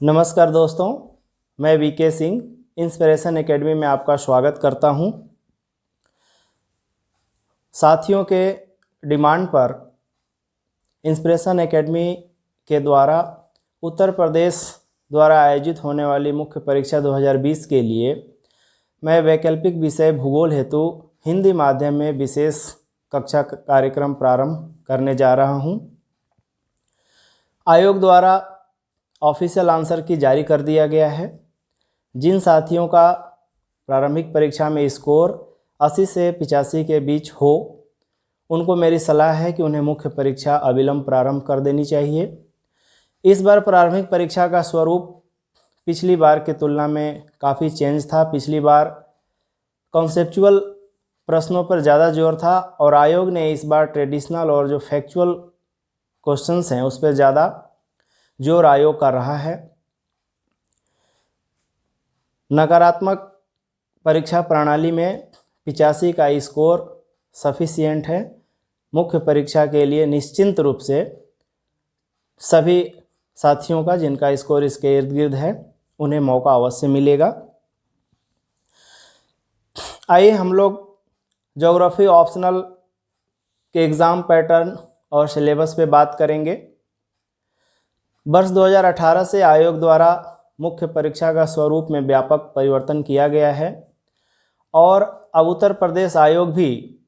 नमस्कार दोस्तों, मैं वीके सिंह इंस्पिरेशन एकेडमी में आपका स्वागत करता हूं। साथियों के डिमांड पर इंस्पिरेशन एकेडमी के द्वारा उत्तर प्रदेश द्वारा आयोजित होने वाली मुख्य परीक्षा 2020 के लिए मैं वैकल्पिक विषय भूगोल हेतु हिंदी माध्यम में विशेष कक्षा कार्यक्रम प्रारंभ करने जा रहा हूं। आयोग द्वारा ऑफिशियल आंसर की जारी कर दिया गया है। जिन साथियों का प्रारंभिक परीक्षा में स्कोर 80 से 85 के बीच हो, उनको मेरी सलाह है कि उन्हें मुख्य परीक्षा अविलंब प्रारंभ कर देनी चाहिए। इस बार प्रारंभिक परीक्षा का स्वरूप पिछली बार की तुलना में काफ़ी चेंज था। पिछली बार कॉन्सेप्चुअल प्रश्नों पर ज़्यादा जोर था और आयोग ने इस बार ट्रेडिशनल और जो फैक्चुअल क्वेश्चंस हैं उस पर ज़्यादा जोर आयोग कर रहा है। नकारात्मक परीक्षा प्रणाली में 85 का स्कोर सफिशिएंट है। मुख्य परीक्षा के लिए निश्चिंत रूप से सभी साथियों का जिनका स्कोर इसके इर्द गिर्द है उन्हें मौका अवश्य मिलेगा। आइए हम लोग ज्योग्राफी ऑप्शनल के एग्ज़ाम पैटर्न और सिलेबस पे बात करेंगे। वर्ष 2018 से आयोग द्वारा मुख्य परीक्षा का स्वरूप में व्यापक परिवर्तन किया गया है और अब उत्तर प्रदेश आयोग भी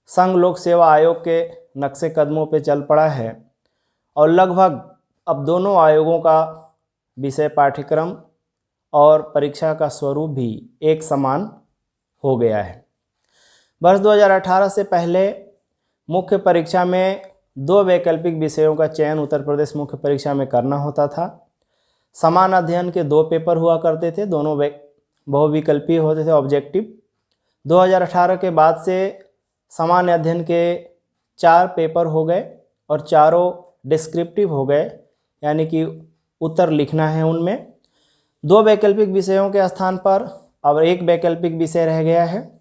संघ लोक सेवा आयोग के नक्शे कदमों पर चल पड़ा है और लगभग अब दोनों आयोगों का विषय पाठ्यक्रम और परीक्षा का स्वरूप भी एक समान हो गया है। वर्ष 2018 से पहले मुख्य परीक्षा में 2 वैकल्पिक विषयों का चयन उत्तर प्रदेश मुख्य परीक्षा में करना होता था। समान अध्ययन के 2 पेपर हुआ करते थे, दोनों बहुविकल्पीय होते थे, ऑब्जेक्टिव। 2018 के बाद से समान अध्ययन के 4 पेपर हो गए और चारों डिस्क्रिप्टिव हो गए, यानी कि उत्तर लिखना है उनमें। 2 वैकल्पिक विषयों के स्थान पर अब 1 वैकल्पिक विषय रह गया है।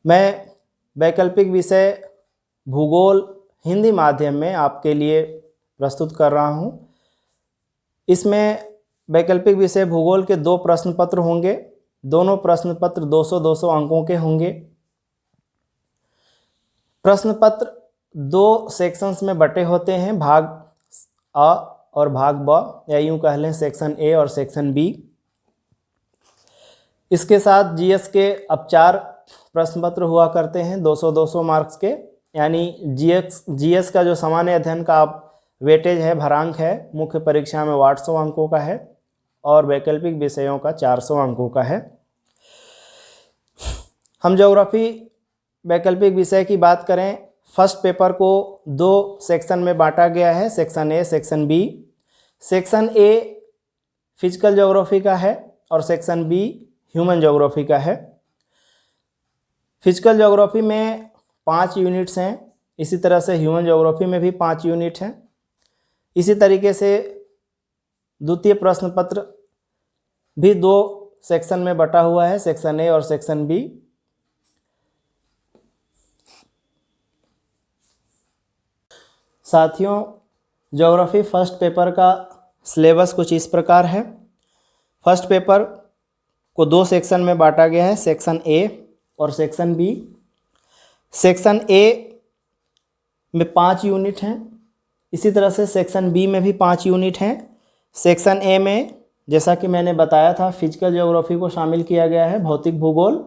मैं वैकल्पिक विषय भूगोल हिंदी माध्यम में आपके लिए प्रस्तुत कर रहा हूं। इसमें वैकल्पिक विषय भूगोल के 2 प्रश्न पत्र होंगे। दोनों प्रश्न पत्र 200-200 अंकों के होंगे। प्रश्न पत्र 2 सेक्शंस में बटे होते हैं, भाग अ और भाग ब, या यूं कह लें सेक्शन ए और सेक्शन बी। इसके साथ जीएस के अब 4 प्रश्न पत्र हुआ करते हैं 200-200 मार्क्स के, यानी जीएस का जो सामान्य अध्ययन का वेटेज है, भरांक है, मुख्य परीक्षा में 800 अंकों का है और वैकल्पिक विषयों का 400 अंकों का है। हम ज्योग्राफी वैकल्पिक विषय की बात करें, फर्स्ट पेपर को 2 सेक्शन में बांटा गया है, section A, section B. Section A physical geography का है और सेक्शन बी ह्यूमन ज्योग्राफी का है। फिजिकल ज्योग्राफी में 5 यूनिट्स हैं, इसी तरह से ह्यूमन ज्योग्राफी में भी 5 यूनिट हैं। इसी तरीके से द्वितीय प्रश्न पत्र भी 2 सेक्शन में बटा हुआ है, सेक्शन ए और सेक्शन बी। साथियों, ज्योग्राफी फर्स्ट पेपर का सिलेबस कुछ इस प्रकार है। फर्स्ट पेपर को 2 सेक्शन में बांटा गया है, सेक्शन ए और सेक्शन बी। सेक्शन ए में 5 यूनिट हैं, इसी तरह से सेक्शन बी में भी 5 यूनिट हैं। सेक्शन ए में जैसा कि मैंने बताया था फिजिकल ज्योग्राफी को शामिल किया गया है, भौतिक भूगोल,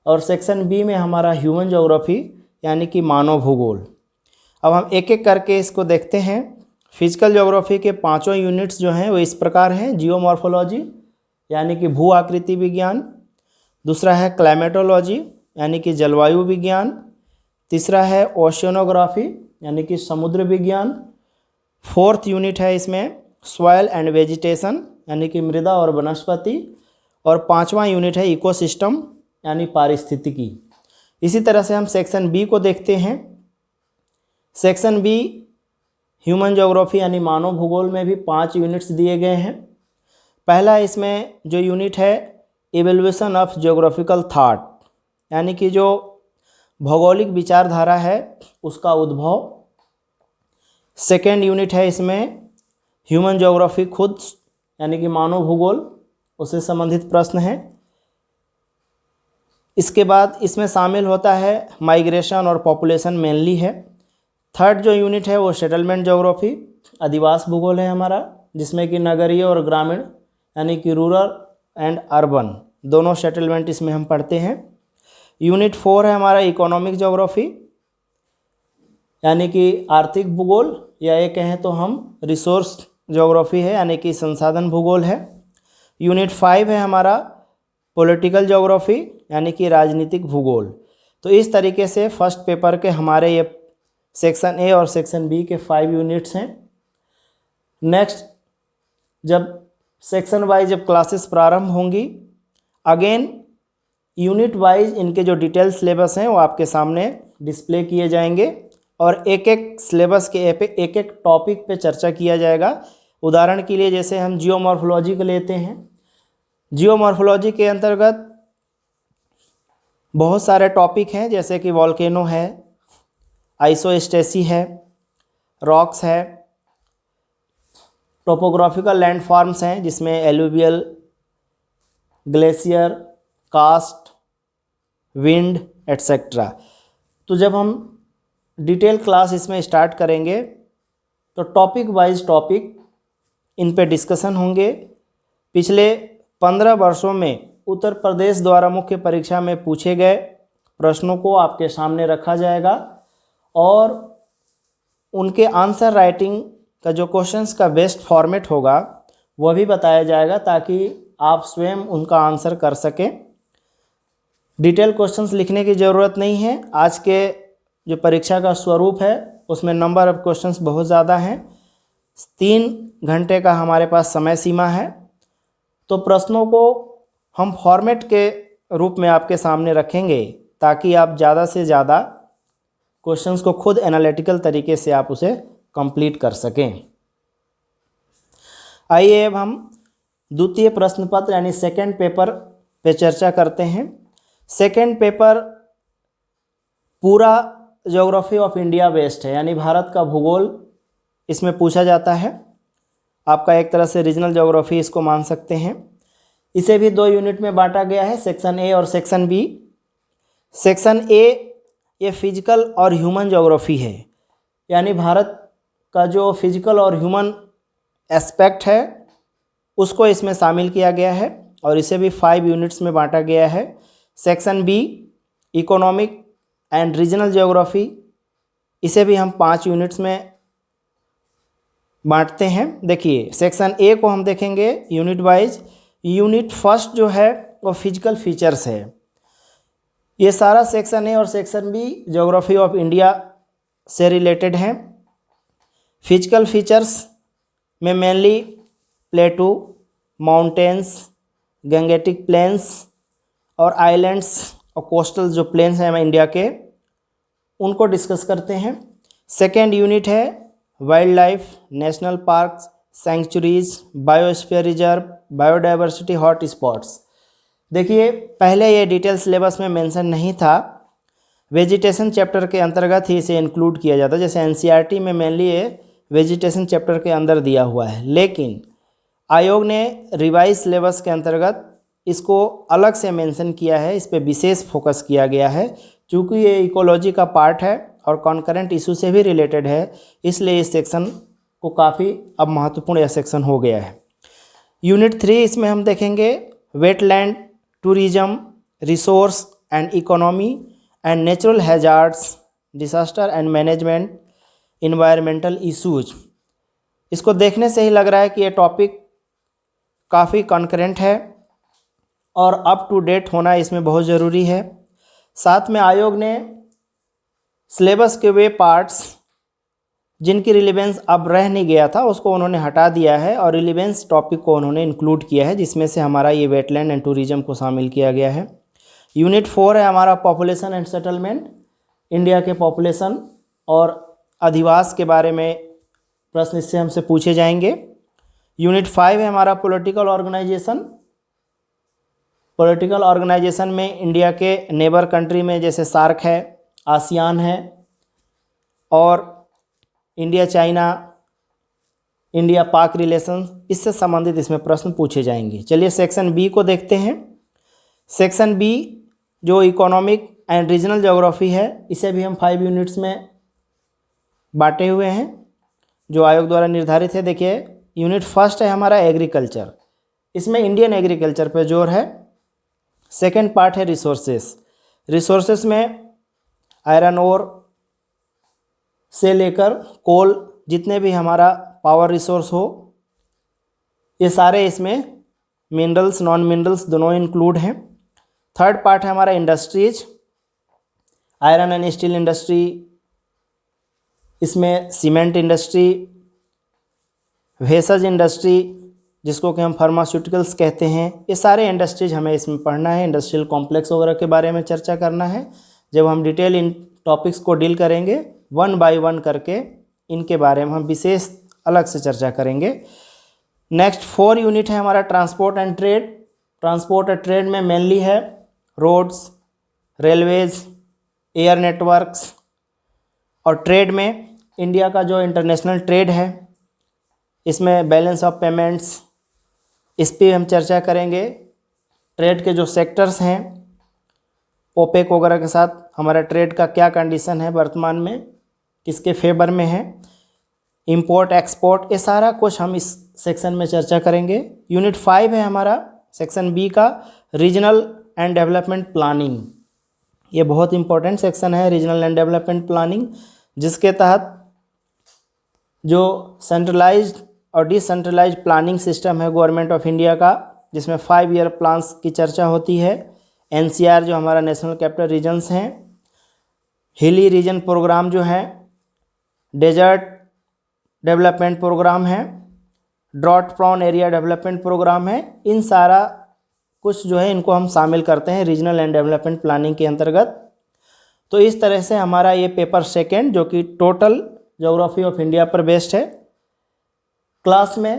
और सेक्शन बी में हमारा ह्यूमन ज्योग्राफी यानी कि मानव भूगोल। अब हम एक एक करके इसको देखते हैं। फिजिकल ज्योग्राफी के 5 यूनिट्स जो हैं वो इस प्रकार हैं। जियोमॉर्फोलॉजी यानी कि भू आकृति विज्ञान, दूसरा है क्लाइमेटोलॉजी यानी कि जलवायु विज्ञान, तीसरा है ओशियनोग्राफी यानी कि समुद्र विज्ञान, 4th यूनिट है इसमें सॉइल एंड वेजिटेशन यानी कि मृदा और वनस्पति, और 5वां यूनिट है इकोसिस्टम यानी पारिस्थितिकी। इसी तरह से हम सेक्शन बी को देखते हैं। सेक्शन बी ह्यूमन ज्योग्राफी यानी मानव भूगोल में भी 5 यूनिट्स दिए गए हैं। पहला इसमें जो यूनिट है इवेल्यूएशन ऑफ ज्योग्राफिकल थॉट, यानी कि जो भौगोलिक विचारधारा है उसका उद्भव। सेकेंड यूनिट है इसमें ह्यूमन ज्योग्राफी खुद यानी कि मानव भूगोल, उससे संबंधित प्रश्न है। इसके बाद इसमें शामिल होता है माइग्रेशन और पॉपुलेशन मेनली है। थर्ड जो यूनिट है वो सेटलमेंट ज्योग्राफी, अधिवास भूगोल है हमारा, जिसमें कि नगरीय और ग्रामीण यानी कि रूरल एंड अर्बन दोनों सेटलमेंट इसमें हम पढ़ते हैं। यूनिट 4 है हमारा इकोनॉमिक ज्योग्राफी यानी कि आर्थिक भूगोल, या ये कहें तो हम रिसोर्स ज्योग्राफी है यानी कि संसाधन भूगोल है। यूनिट 5 है हमारा पॉलिटिकल ज्योग्राफी यानी कि राजनीतिक भूगोल। तो इस तरीके से फर्स्ट पेपर के हमारे ये सेक्शन ए और सेक्शन बी के 5 यूनिट्स हैं। नेक्स्ट जब सेक्शन वाइज जब क्लासेस प्रारंभ होंगी, अगेन यूनिट वाइज इनके जो डिटेल सिलेबस हैं वो आपके सामने डिस्प्ले किए जाएंगे और एक एक सिलेबस के एक एक टॉपिक पे चर्चा किया जाएगा। उदाहरण के लिए जैसे हम जियोमॉर्फोलॉजी को लेते हैं, जियोमॉर्फोलॉजी के अंतर्गत बहुत सारे टॉपिक हैं जैसे कि वॉल्केनो है, आइसोस्टेसी है, रॉक्स है, टोपोग्राफिकल लैंडफॉर्म्स हैं जिसमें alluvial, glacier, karst, wind etcetera. तो जब हम डिटेल क्लास इसमें स्टार्ट करेंगे तो टॉपिक वाइज टॉपिक इन पे डिस्कशन होंगे। पिछले 15 वर्षों में उत्तर प्रदेश द्वारा मुख्य परीक्षा में पूछे गए प्रश्नों को आपके सामने रखा जाएगा और उनके आंसर राइटिंग का जो क्वेश्चंस का बेस्ट फॉर्मेट होगा वह भी बताया जाएगा ताकि आप स्वयं उनका आंसर कर सकें। डिटेल क्वेश्चंस लिखने की ज़रूरत नहीं है। आज के जो परीक्षा का स्वरूप है उसमें नंबर ऑफ क्वेश्चंस बहुत ज़्यादा हैं। 3 घंटे का हमारे पास समय सीमा है, तो प्रश्नों को हम फॉर्मेट के रूप में आपके सामने रखेंगे ताकि आप ज़्यादा से ज़्यादा क्वेश्चंस को खुद एनालिटिकल तरीके से आप उसे कंप्लीट कर सकें। आइए अब हम द्वितीय प्रश्न पत्र यानी सेकंड पेपर पे चर्चा करते हैं। सेकंड पेपर पूरा ज्योग्राफी ऑफ इंडिया बेस्ड है यानी भारत का भूगोल इसमें पूछा जाता है। आपका एक तरह से रीजनल ज्योग्राफी इसको मान सकते हैं। इसे भी 2 यूनिट में बांटा गया है, सेक्शन ए और सेक्शन बी। सेक्शन ए ये फिजिकल और ह्यूमन ज्योग्राफी है यानी भारत का जो फिजिकल और ह्यूमन एस्पेक्ट है उसको इसमें शामिल किया गया है और इसे भी 5 यूनिट्स में बांटा गया है। Section be economic and regional geography, इसे भी हम 5 यूनिट्स में बांटते हैं। देखिए सेक्शन ए को हम देखेंगे यूनिट वाइज। यूनिट फर्स्ट जो है वो फिजिकल फीचर्स है। ये सारा सेक्शन ए और section B geography of India से रिलेटेड हैं। फिजिकल फीचर्स में mainly plateau, mountains, Gangetic plains और आइलैंड्स और कोस्टल जो प्लेन्स हैं इंडिया के उनको डिस्कस करते हैं। सेकेंड यूनिट है wild life, national parks, sanctuaries, biosphere reserve, biodiversity hot spots. देखिए पहले ये डिटेल सिलेबस में मेंशन नहीं था, वेजिटेशन चैप्टर के अंतर्गत ही इसे इंक्लूड किया जाता है। जैसे एनसीईआरटी में मेनली ये वेजिटेशन चैप्टर के अंदर दिया हुआ है, लेकिन आयोग ने रिवाइज सिलेबस के अंतर्गत इसको अलग से मेंशन किया है, इस पर विशेष फोकस किया गया है। चूँकि ये इकोलॉजी का पार्ट है और कॉन्करेंट इशू से भी रिलेटेड है, इसलिए इस सेक्शन को काफ़ी अब महत्वपूर्ण यह सेक्शन हो गया है। यूनिट 3 इसमें हम देखेंगे wetland, tourism, resource and economy and natural hazards, disaster and management, environmental issues. इसको देखने से ही लग रहा है कि ये टॉपिक काफ़ी कॉन्करेंट है और अप टू डेट होना इसमें बहुत ज़रूरी है। साथ में आयोग ने सिलेबस के वे पार्ट्स जिनकी रिलेवेंस अब रह नहीं गया था उसको उन्होंने हटा दिया है और रिलेवेंस टॉपिक को उन्होंने इंक्लूड किया है, जिसमें से हमारा ये वेटलैंड एंड टूरिज्म को शामिल किया गया है। यूनिट 4 है हमारा पॉपुलेशन एंड सेटलमेंट, इंडिया के पॉपुलेशन और अधिवास के बारे में प्रश्न इससे हमसे पूछे जाएंगे। यूनिट 5 है हमारा पॉलिटिकल ऑर्गेनाइजेशन। पॉलिटिकल ऑर्गेनाइजेशन में इंडिया के नेबर कंट्री में जैसे सार्क है, आसियान है, और इंडिया चाइना, इंडिया पाक रिलेशंस, इससे संबंधित इसमें प्रश्न पूछे जाएंगे। चलिए सेक्शन बी को देखते हैं। सेक्शन बी जो इकोनॉमिक एंड रीजनल ज्योग्राफी है, इसे भी हम 5 यूनिट्स में बांटे हुए हैं जो आयोग द्वारा निर्धारित है। देखिए यूनिट फर्स्ट है हमारा एग्रीकल्चर, इसमें इंडियन एग्रीकल्चर पर जोर है। सेकेंड पार्ट है रिसोर्सेस, रिसोर्सेस में आयरन ओर से लेकर कोल, जितने भी हमारा पावर रिसोर्स हो, ये सारे इसमें मिनरल्स नॉन मिनरल्स दोनों इंक्लूड हैं। थर्ड पार्ट है हमारा industries, iron and steel industry, इसमें सीमेंट इंडस्ट्री, भेषज इंडस्ट्री जिसको कि हम फार्मास्यूटिकल्स कहते हैं, ये सारे इंडस्ट्रीज हमें इसमें पढ़ना है। इंडस्ट्रियल कॉम्प्लेक्स वगैरह के बारे में चर्चा करना है। जब हम डिटेल इन टॉपिक्स को डील करेंगे 1 बाय 1 करके, इनके बारे में हम विशेष अलग से चर्चा करेंगे। नेक्स्ट 4 यूनिट है हमारा transport and trade. Transport and trade में मेनली है रोड्स, रेलवेज, एयर नेटवर्क्स, और ट्रेड में इंडिया का जो इंटरनेशनल ट्रेड है, इसमें बैलेंस ऑफ पेमेंट्स, इस पर हम चर्चा करेंगे। ट्रेड के जो सेक्टर्स हैं, ओपेक वगैरह के साथ हमारा ट्रेड का क्या कंडीशन है वर्तमान में, किसके फेवर में है, इंपोर्ट एक्सपोर्ट, ये सारा कुछ हम इस सेक्शन में चर्चा करेंगे। यूनिट 5 है हमारा सेक्शन बी का रीजनल एंड डेवलपमेंट प्लानिंग। ये बहुत इंपॉर्टेंट सेक्शन है रीजनल एंड डेवलपमेंट प्लानिंग, जिसके तहत जो सेंट्रलाइज्ड और डिसेंट्रलाइज्ड प्लानिंग सिस्टम है गवर्नमेंट ऑफ इंडिया का, जिसमें 5 ईयर प्लान्स की चर्चा होती है। एनसीआर जो हमारा नेशनल कैपिटल रीजन्स हैं, हिली रीजन प्रोग्राम जो है, डेजर्ट डेवलपमेंट प्रोग्राम है, drought prone area development program है, इन सारा कुछ जो है इनको हम शामिल करते हैं रीजनल एंड डेवलपमेंट प्लानिंग के अंतर्गत। तो इस तरह से हमारा ये पेपर सेकेंड जो कि टोटल ज्योग्राफी ऑफ इंडिया पर बेस्ड है, क्लास में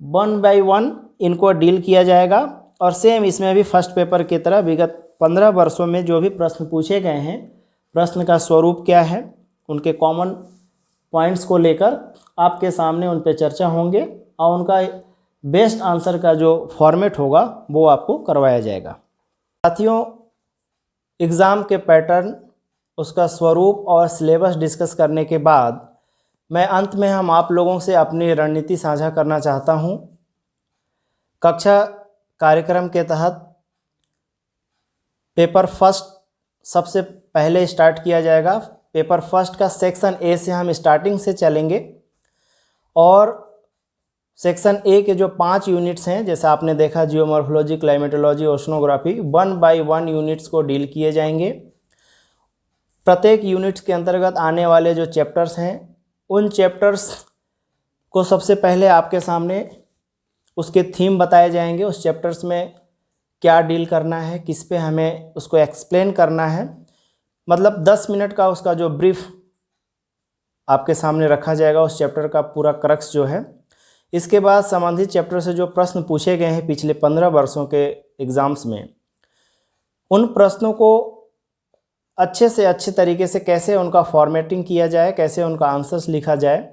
1 बाय 1 इनको डील किया जाएगा। और सेम इसमें भी फर्स्ट पेपर की तरह विगत 15 वर्षों में जो भी प्रश्न पूछे गए हैं, प्रश्न का स्वरूप क्या है, उनके कॉमन पॉइंट्स को लेकर आपके सामने उन पर चर्चा होंगे, और उनका बेस्ट आंसर का जो फॉर्मेट होगा वो आपको करवाया जाएगा। साथियों, एग्ज़ाम के पैटर्न, उसका स्वरूप और सिलेबस डिस्कस करने के बाद मैं अंत में हम आप लोगों से अपनी रणनीति साझा करना चाहता हूँ। कक्षा कार्यक्रम के तहत पेपर फर्स्ट सबसे पहले स्टार्ट किया जाएगा। पेपर फर्स्ट का सेक्शन ए से हम स्टार्टिंग से चलेंगे, और सेक्शन ए के जो 5 यूनिट्स हैं, जैसा आपने देखा geomorphology, climatology, oceanography, 1 by 1 units को डील किए जाएंगे। प्रत्येक यूनिट्स के अंतर्गत आने वाले जो चैप्टर्स हैं, उन चैप्टर्स को सबसे पहले आपके सामने उसके थीम बताए जाएंगे, उस चैप्टर्स में क्या डील करना है, किस पे हमें उसको एक्सप्लेन करना है, मतलब 10 मिनट का उसका जो ब्रीफ आपके सामने रखा जाएगा, उस चैप्टर का पूरा क्रक्स जो है। इसके बाद संबंधित चैप्टर से जो प्रश्न पूछे गए हैं पिछले 15 वर्षों के एग्ज़ाम्स में, उन प्रश्नों को अच्छे से अच्छे तरीके से कैसे उनका फॉर्मेटिंग किया जाए, कैसे उनका आंसर्स लिखा जाए,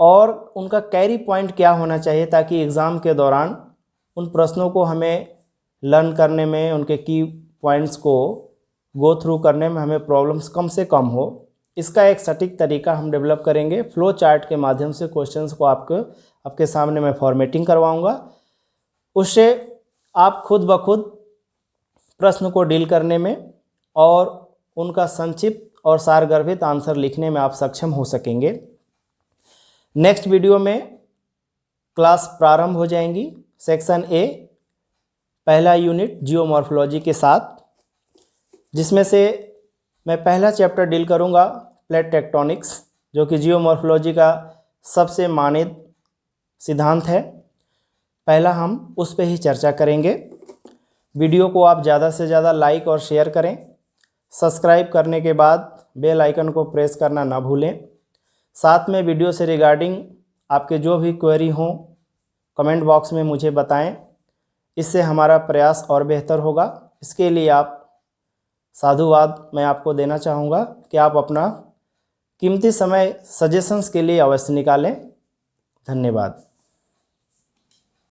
और उनका कैरी पॉइंट क्या होना चाहिए, ताकि एग्ज़ाम के दौरान उन प्रश्नों को हमें लर्न करने में, उनके की पॉइंट्स को गो थ्रू करने में हमें प्रॉब्लम्स कम से कम हो। इसका एक सटीक तरीका हम डेवलप करेंगे। फ्लो चार्ट के माध्यम से क्वेश्चंस को आपके सामने मैं फॉर्मेटिंग करवाऊंगा। उससे आप खुद ब खुद प्रश्न को डील करने में और उनका संक्षिप्त और सारगर्भित आंसर लिखने में आप सक्षम हो सकेंगे। नेक्स्ट वीडियो में क्लास प्रारंभ हो जाएंगी। सेक्शन ए पहला यूनिट जियोमॉर्फोलॉजी के साथ, जिसमें से मैं पहला चैप्टर डील करूंगा प्लेट टेक्टोनिक्स, जो कि जियोमॉर्फोलॉजी का सबसे मानित सिद्धांत है। पहला हम उस पर ही चर्चा करेंगे। वीडियो को आप ज़्यादा से ज़्यादा लाइक और शेयर करें। सब्सक्राइब करने के बाद बेल आइकन को प्रेस करना ना भूलें। साथ में वीडियो से रिगार्डिंग आपके जो भी क्वेरी हों कमेंट बॉक्स में मुझे बताएं। इससे हमारा प्रयास और बेहतर होगा। इसके लिए आप साधुवाद मैं आपको देना चाहूँगा कि आप अपना कीमती समय सजेशंस के लिए अवश्य निकालें। धन्यवाद।